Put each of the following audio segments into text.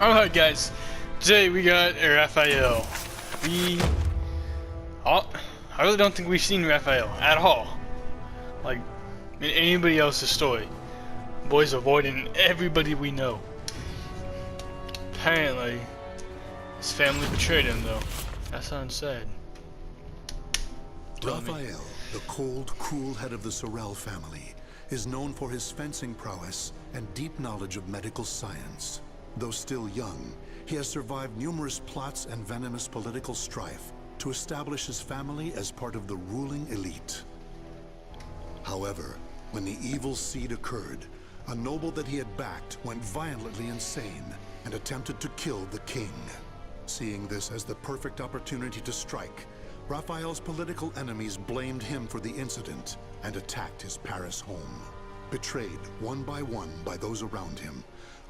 Alright guys, today we got Raphael. I really don't think we've seen Raphael at all. Like, in anybody else's story. Boy's avoiding everybody we know. Apparently, his family betrayed him though. That sounds sad. Raphael, the cold, cruel head of the Sorel family, is known for his fencing prowess and deep knowledge of medical science. Though still young, he has survived numerous plots and venomous political strife to establish his family as part of the ruling elite. However, when the evil seed occurred, a noble that he had backed went violently insane and attempted to kill the king. Seeing this as the perfect opportunity to strike, Raphael's political enemies blamed him for the incident and attacked his Paris home. Betrayed one by those around him,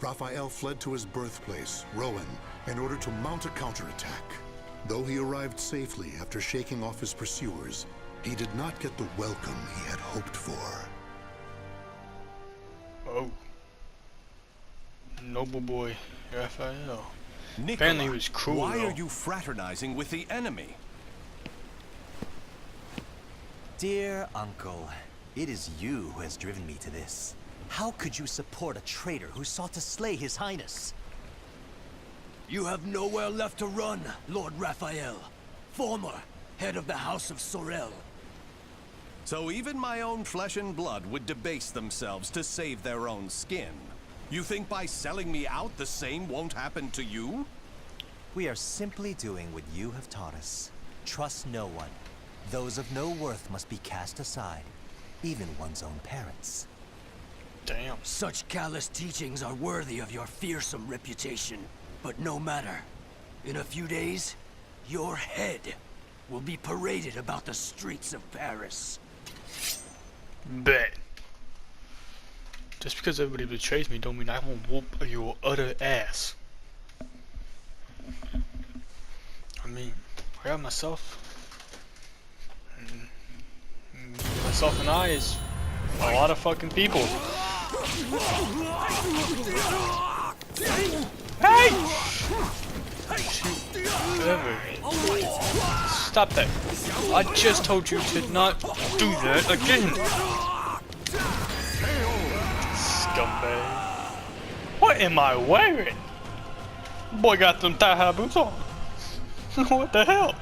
Raphael fled to his birthplace, Rouen, in order to mount a counterattack. Though he arrived safely after shaking off his pursuers, he did not get the welcome he had hoped for. Oh. Noble boy, Raphael. Nicola, Apparently he was cruel. why though. are you fraternizing with the enemy? Dear uncle, it is you who has driven me to this. How could you support a traitor who sought to slay His Highness? You have nowhere left to run, Lord Raphael, former head of the House of Sorel. So even my own flesh and blood would debase themselves to save their own skin. You think by selling me out the same won't happen to you? We are simply doing what you have taught us. Trust no one. Those of no worth must be cast aside, even one's own parents. Damn. Such callous teachings are worthy of your fearsome reputation. But no matter. In a few days, your head will be paraded about the streets of Paris. Bet. Just because everybody betrays me don't mean I won't whoop your utter ass. I mean, I got myself. Myself and I is a lot of fucking people. Hey! Whatever. Stop that. I just told you to not do that again. Scumbag. What am I wearing? Boy got them thigh-high boots on. What the hell?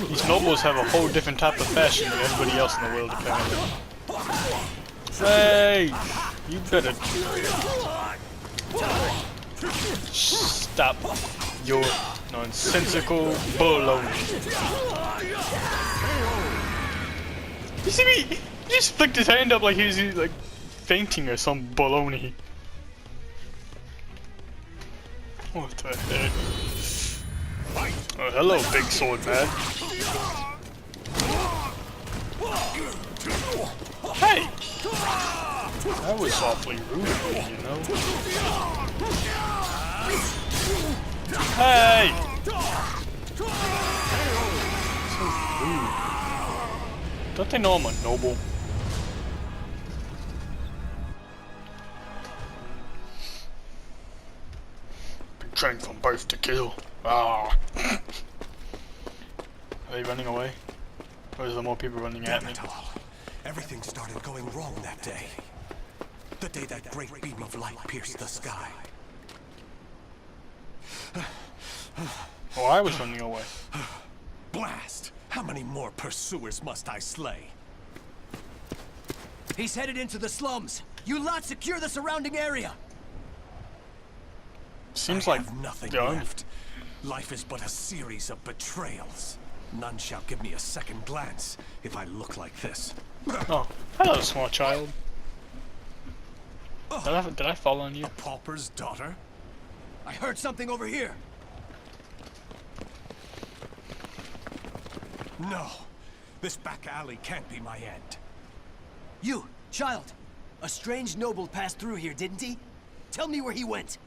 These nobles have a whole different type of fashion than everybody else in the world, apparently. Hey! You better stop your nonsensical baloney. You see me? He just flicked his hand up like he was like fainting or some baloney. What the heck? Oh, hello, big sword man. Hey! That was awfully rude of me, you know? Hey! So rude. Don't they know I'm a noble? Been trained from birth to kill. Ah. Are they running away? Or is there more people running at me? Everything started going wrong that day. The day that great beam of light pierced the sky. Oh, I was running away. Blast! How many more pursuers must I slay? He's headed into the slums. You lot secure the surrounding area. Seems I like have nothing done. left. Life is but a series of betrayals. None shall give me a second glance if I look like this. Oh, hello, small child. Did I fall on you? A pauper's daughter? I heard something over here. No. This back alley can't be my end. You, child. A strange noble passed through here, didn't he? Tell me where he went.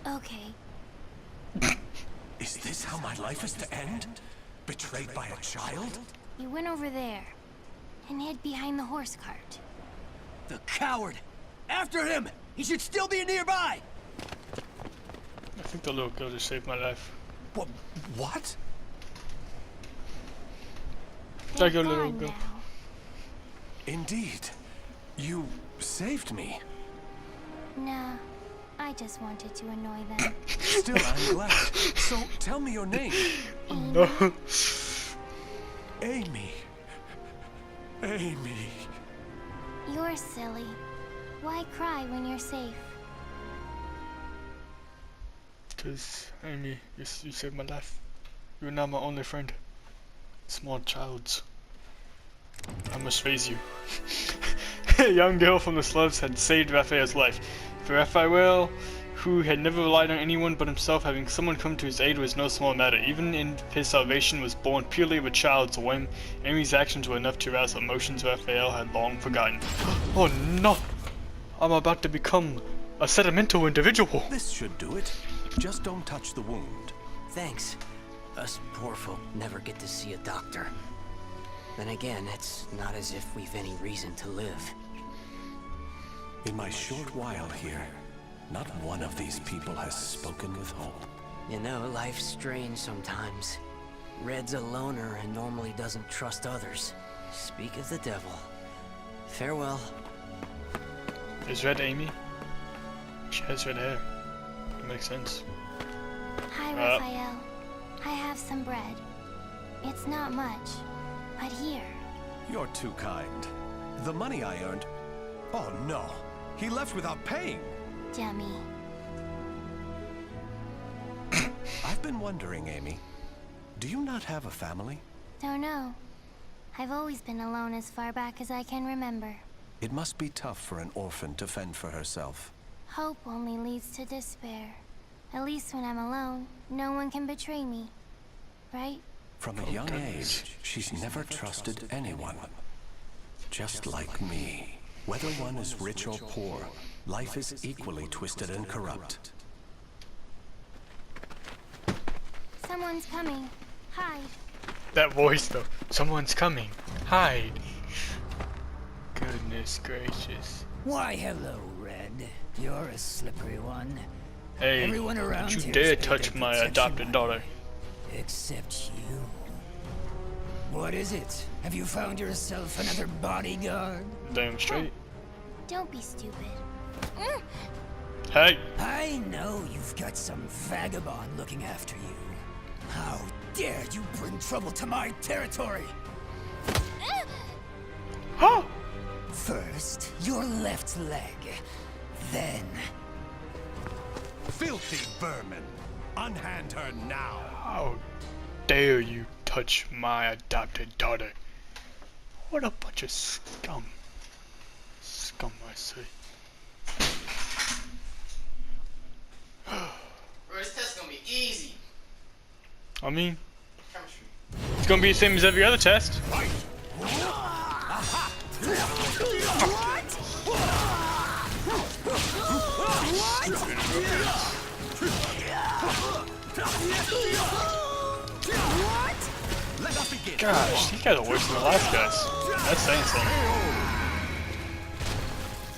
Okay. Is this how my life is to end? Betrayed by a child? He went over there. and hid behind the horse cart. The coward! After him! He should still be nearby! I think the little girl just saved my life. What? They're Like a little gone girl. now. Indeed. You saved me. Nah, I just wanted to annoy them. Still, I'm glad. So, tell me your name. No. Amy. Amy. You're silly. Why cry when you're safe? Because, Amy, you saved my life. You're now my only friend. Small child's. I must face you. A young girl from the slums had saved Raphael's life. For Raphael, who had never relied on anyone but himself, having someone come to his aid was no small matter. Even in his salvation was born purely of a child's whim. Amy's actions were enough to arouse emotions Raphael had long forgotten. Oh no! I'm about to become a sentimental individual. This should do it. Just don't touch the wound. Thanks. Us poor folk never get to see a doctor. Then again, it's not as if we've any reason to live. In my short while here, not one of these people has spoken with hope. You know, life's strange sometimes. Red's a loner and normally doesn't trust others. Speak of the devil. Farewell. Is Red Amy? She has red hair. It makes sense. Hi, Raphael. I have some bread. It's not much, but here. You're too kind. The money I earned... Oh no! He left without paying! Dummy. I've been wondering, Amy. Do you not have a family? Don't know. I've always been alone as far back as I can remember. It must be tough for an orphan to fend for herself. Hope only leads to despair. At least when I'm alone, no one can betray me. Right? From a young age, she's never trusted anyone. Just like me. Whether one is rich or poor, life is equally twisted and corrupt. Someone's coming. Hide. That voice though. Someone's coming. Hide. Goodness gracious. Why, hello, Red. You're a slippery one. Hey, Everyone around don't you here dare is paid touch to my protect you, adopted daughter. Except you. What is it? Have you found yourself another bodyguard? Damn straight. Don't be stupid. Hey! I know you've got some vagabond looking after you. How dare you bring trouble to my territory? Huh! First, your left leg. Then... Filthy vermin! Unhand her now! How dare you touch my adopted daughter? What a bunch of scum. Scum, I say. Bro, this test's gonna be easy. I mean, Chemistry. it's gonna be the same as every other test. Let us begin! Gosh, these guys are worse than the last guys. That's saying something.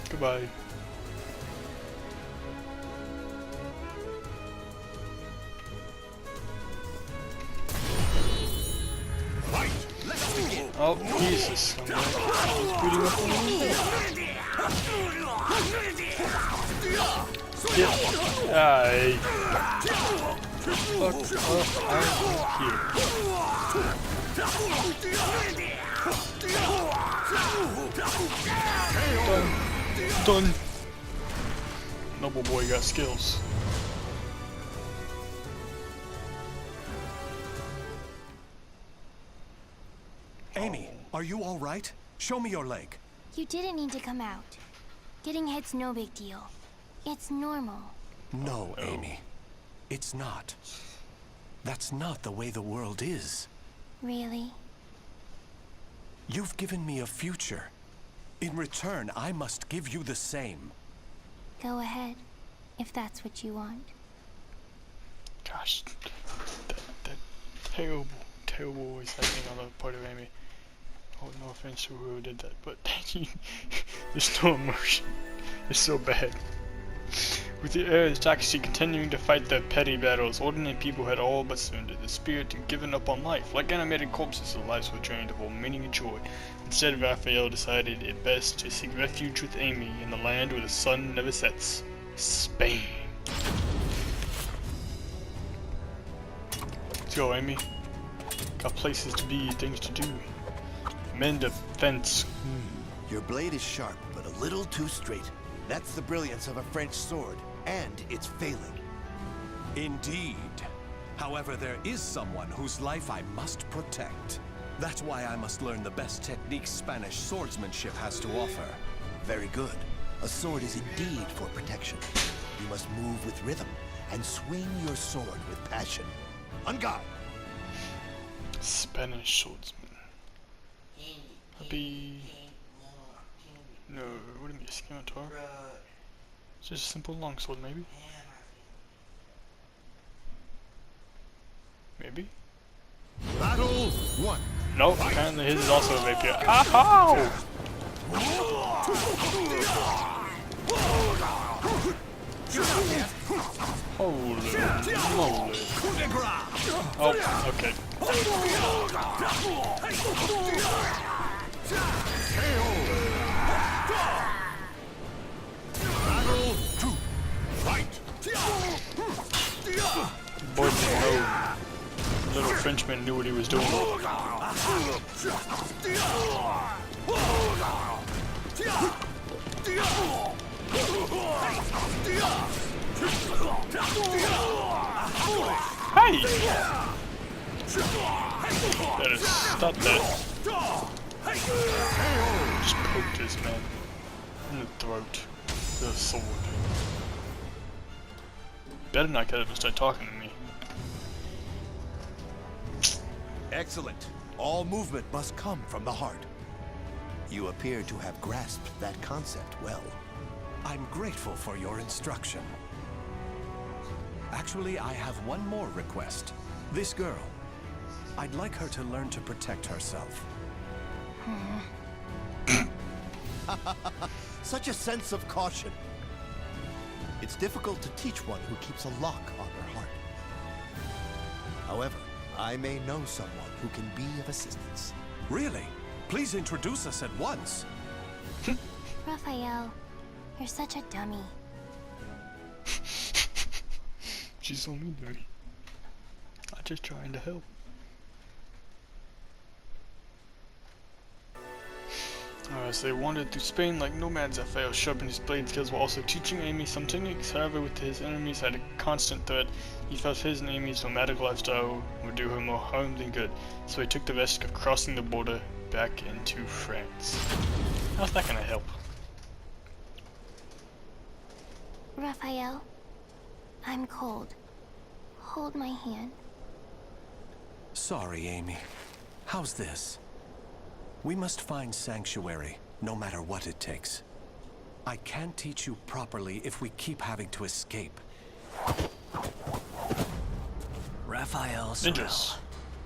Goodbye. Let us begin! Oh, he's a scumbag. He's beating up on me. Hey. Fuck up, I'm here. Done. Noble boy got skills. Amy, are you all right? Show me your leg. You didn't need to come out. Getting hit's no big deal. It's normal. No, Amy. It's not. That's not the way the world is. Really? You've given me a future. In return, I must give you the same. Go ahead, if that's what you want. Gosh, that terrible, terrible voice acting on the part of Amy. Oh, no offense to whoever did that, but there's no emotion. It's so bad. With the aristocracy continuing to fight their petty battles, ordinary people had all but surrendered the spirit and given up on life. Like animated corpses, their lives were drained of all meaning and joy. Instead, Raphael decided it best to seek refuge with Amy in the land where the sun never sets, Spain. Let's go, Amy. Got places to be, things to do. Mend a fence. Your blade is sharp, but a little too straight. That's the brilliance of a French sword, and it's failing. Indeed. However, there is someone whose life I must protect. That's why I must learn the best techniques Spanish swordsmanship has to offer. Very good. A sword is indeed for protection. You must move with rhythm and swing your sword with passion. On guard! Spanish swordsman. Happy. No, what do you mean, scimitar? It's just a simple longsword, maybe? Maybe? Battle 1. Nope, apparently his is also a rapier. Ow! Holy moly. Oh, okay. Battle 2. Fight! Boy, no. Little Frenchman knew what he was doing. Hey! Better stop that. Just poked this man in the throat with a sword. Better not get him to start talking to me. Excellent. All movement must come from the heart. You appear to have grasped that concept well. I'm grateful for your instruction. Actually, I have one more request. This girl. I'd like her to learn to protect herself. Such a sense of caution. It's difficult to teach one who keeps a lock on her heart. However, I may know someone who can be of assistance. Really? Please introduce us at once. Raphael, you're such a dummy. She's so mean to me. I'm just trying to help. As they wandered through Spain like nomads, Raphael sharpened his blade skills while also teaching Amy some techniques. However, with his enemies had a constant threat, he felt his and Amy's nomadic lifestyle would do her more harm than good, so he took the risk of crossing the border back into France. How's that gonna help? Raphael, I'm cold. Hold my hand. Sorry, Amy. How's this? We must find sanctuary, no matter what it takes. I can't teach you properly if we keep having to escape. Raphael, Ninjas.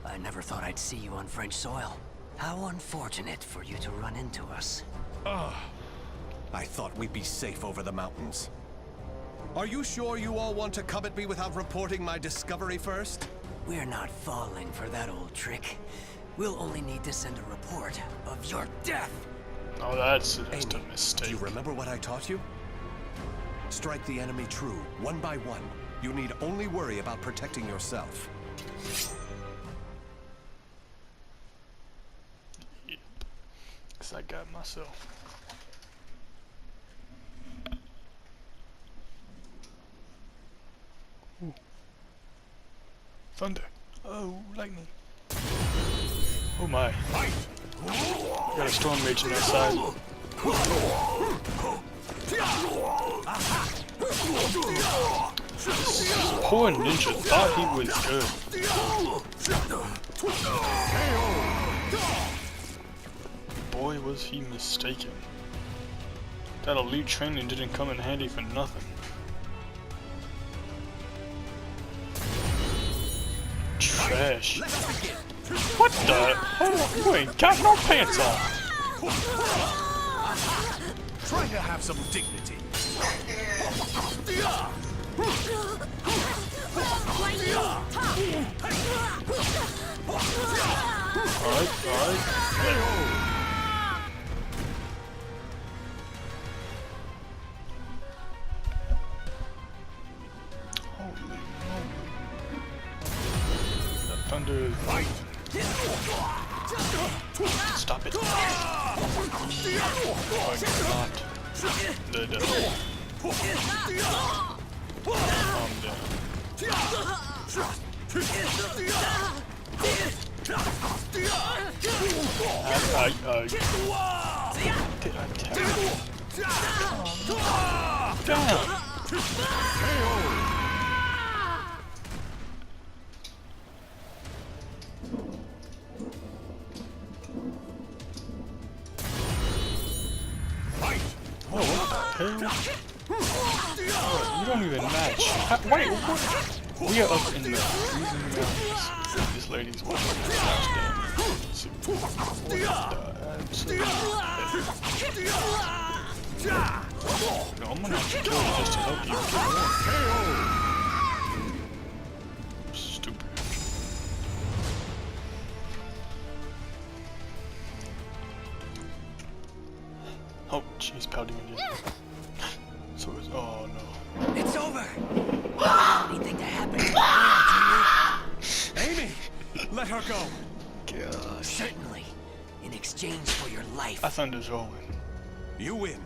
I never thought I'd see you on French soil. How unfortunate for you to run into us. I thought we'd be safe over the mountains. Are you sure you all want to come at me without reporting my discovery first? We're not falling for that old trick. We'll only need to send a report of your death. Oh, that's just a Amy, mistake. do you remember what I taught you? Strike the enemy true, one by one. You need only worry about protecting yourself. Yep. 'Cause I got myself. Ooh. Thunder. Oh, lightning. Oh my. Got a storm raging outside. Poor ninja thought he was good. Boy, was he mistaken. That elite training didn't come in handy for nothing. Trash. What the? Oh, you ain't got no pants on. Try to have some dignity. Alright, alright. Holy moly. The thunder is right. Stop it. Oh, not. The devil. Calm down. Did I tell you? Down. Oh, what the hell? You don't even match. Wait, what? We are up in the freezing mountains. This lady's walking past them. No, I'm gonna have to kill you just to help you. Stupid. Oh, she's pouting again. So it's, oh no. It's over. Anything to happen? Amy, let her go. Gosh. Certainly. In exchange for your life. I thunder's rolling. You win.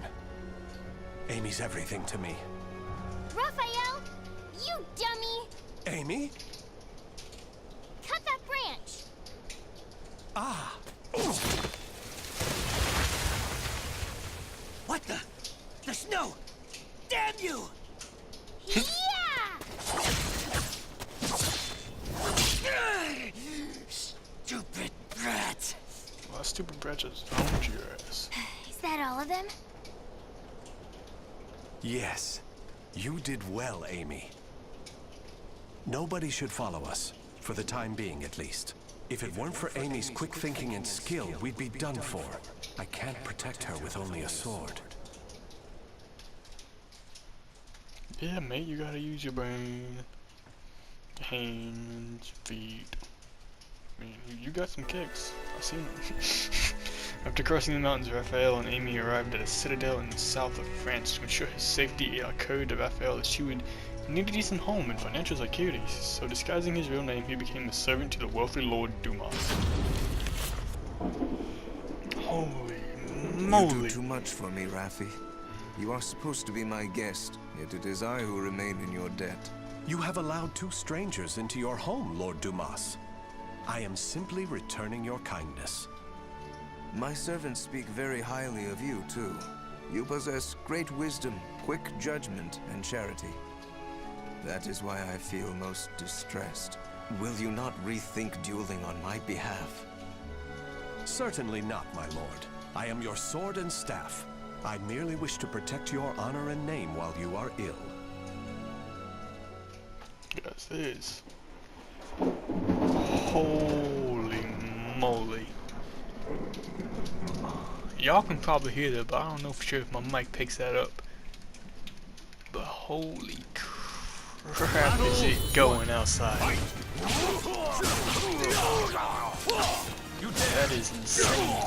Amy's everything to me. Raphael! You dummy! Amy? Cut that branch! Ah. What the? The snow! Damn you! Yeah! Stupid brat! Well, stupid brat just owned your ass. Is that all of them? Yes. You did well, Amy. Nobody should follow us, for the time being at least. If it weren't for Amy's quick thinking and skill, we'd be done for. I can't protect her with only a sword. Yeah, mate, you gotta use your brain. Hands, feet. I mean, you got some kicks. I've seen them. After crossing the mountains, Raphael and Amy arrived at a citadel in the south of France. To ensure his safety, it occurred to Raphael that she would need a decent home and financial security. So, disguising his real name, he became a servant to the wealthy Lord Dumas. Holy moly! You do too much for me, Raffi. You are supposed to be my guest, yet it is I who remain in your debt. You have allowed 2 strangers into your home, Lord Dumas. I am simply returning your kindness. My servants speak very highly of you, too. You possess great wisdom, quick judgment, and charity. That is why I feel most distressed. Will you not rethink dueling on my behalf? Certainly not, my lord. I am your sword and staff. I merely wish to protect your honor and name while you are ill. Yes, it is. Holy moly. Y'all can probably hear that, but I don't know for sure if my mic picks that up. But holy crap, is it going outside? That is insane.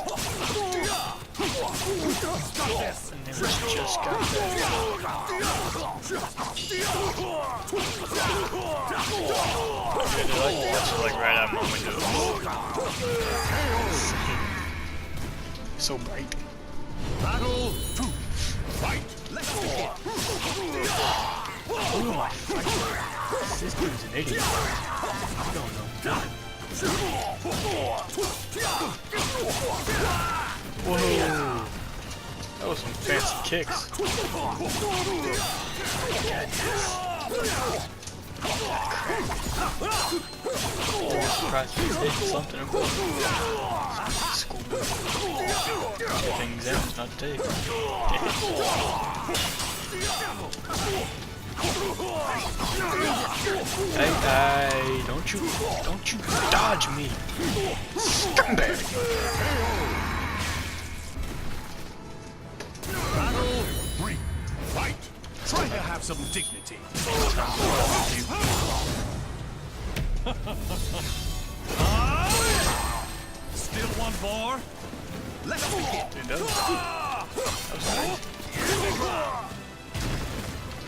And then we just got that. Okay, they're like right out my window. So bright. Battle 2. Fight. Let's begin. Who am I fighting? This dude's an idiot. I don't know. Whoa. That was some fancy kicks. I'm surprised he's hitting something important. School. Taking exams, not take. Hey, don't you dodge me, scumbag! Battle 3. Fight! Try to have some dignity. Still one more? Let's begin.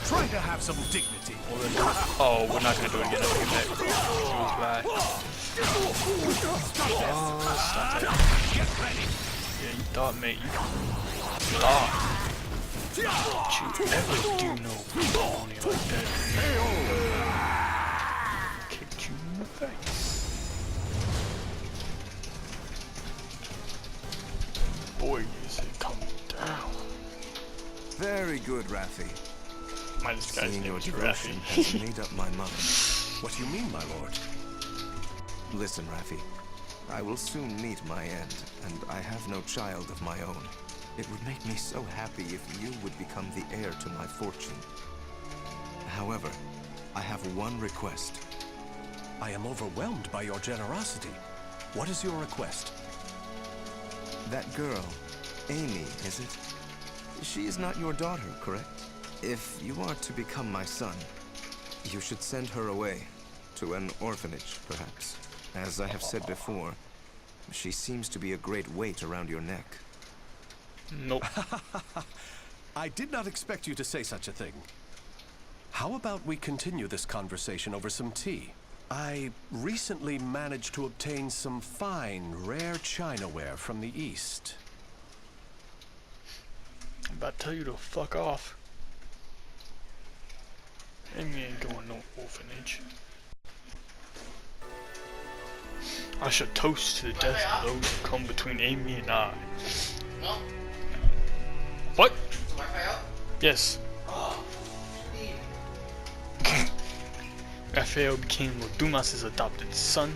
Try to have some dignity. Oh, we're not gonna do it again. I'll get back. Oh, stop that. Get ready. Yeah, you thought, mate. You thought. Don't you ever do no baloney like that. Kicked you in the face. Boy, is it coming down. Very good, Raphi. This guy's Seeing name your is devotion Raphael. has made up my mind. What do you mean, my lord? Listen, Raphi. I will soon meet my end, and I have no child of my own. It would make me so happy if you would become the heir to my fortune. However, I have one request. I am overwhelmed by your generosity. What is your request? That girl, Amy, is it? She is not your daughter, correct? If you are to become my son, you should send her away, to an orphanage, perhaps. As I have said before, she seems to be a great weight around your neck. Nope. I did not expect you to say such a thing. How about we continue this conversation over some tea? I recently managed to obtain some fine, rare chinaware from the East. I'm about to tell you to fuck off. Amy ain't going no orphanage. I should toast to the death of those who come between Amy and I. No. What? Raphael? Yes. Oh. Raphael became Dumas' adopted son,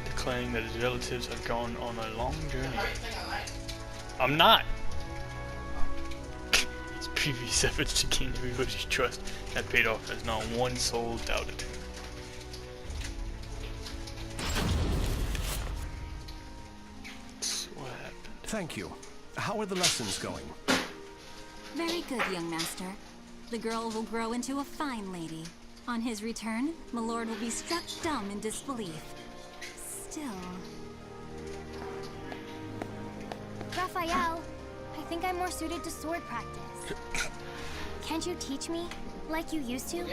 declaring that his relatives had gone on a long journey. I'm not! His previous efforts to gain everybody's trust had paid off, as not one soul doubted. That's what happened. Thank you. How are the lessons going? Very good, young master. The girl will grow into a fine lady. On his return, my lord will be struck dumb in disbelief. Still... Raphael, I think I'm more suited to sword practice. Can't you teach me, like you used to?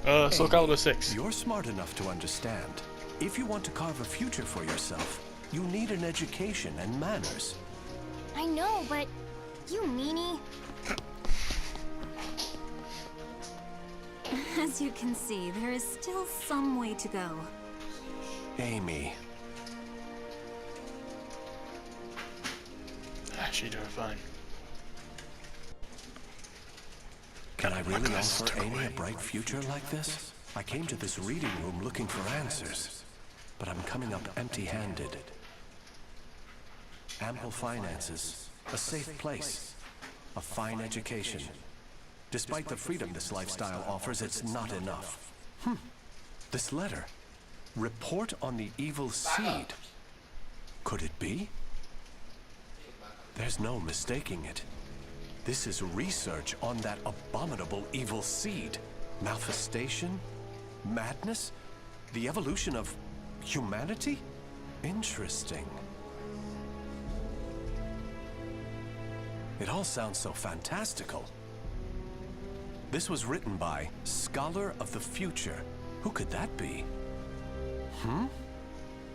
SOULCALIBUR 6. You're smart enough to understand. If you want to carve a future for yourself, you need an education and manners. I know, but you meanie. As you can see, there is still some way to go. Amy. Actually doing fine. Can I really offer Amy a bright future like this? I came to this reading room looking for answers, but I'm coming up empty-handed. Ample finances, a safe place, a fine education. Despite the freedom this lifestyle offers, it's not enough. This letter. Report on the evil seed. Could it be? There's no mistaking it. This is research on that abominable evil seed. Malfestation? Madness? The evolution of humanity? Interesting. It all sounds so fantastical. This was written by Scholar of the Future. Who could that be?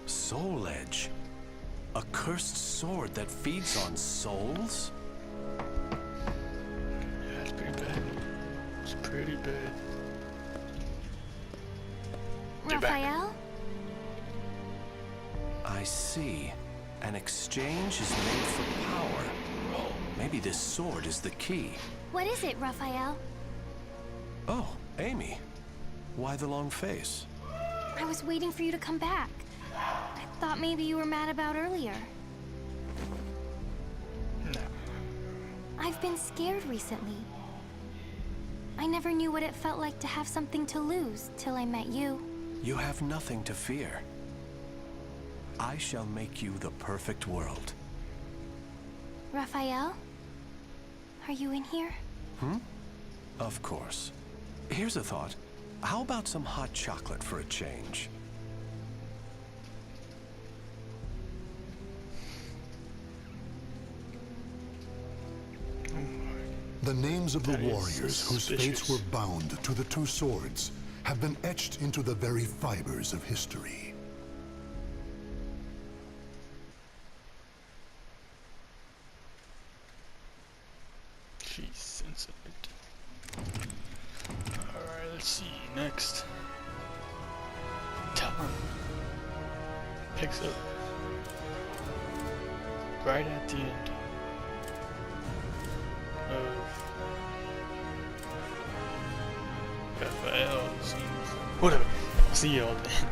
Soul Edge. A cursed sword that feeds on souls? Yeah, it's pretty bad. It's pretty bad. Get back. Raphael? I see. An exchange is made for power. Maybe this sword is the key. What is it, Raphael? Oh, Amy. Why the long face? I was waiting for you to come back. I thought maybe you were mad about earlier. No. I've been scared recently. I never knew what it felt like to have something to lose till I met you. You have nothing to fear. I shall make you the perfect world. Raphael? Are you in here? Of course. Here's a thought. How about some hot chocolate for a change? The names of the That is warriors whose fates suspicious. were bound to the two swords have been etched into the very fibers of history. She's sensitive. Alright, let's see. Next. Talon picks up right at the end of Raphael scenes. Whatever. See y'all then.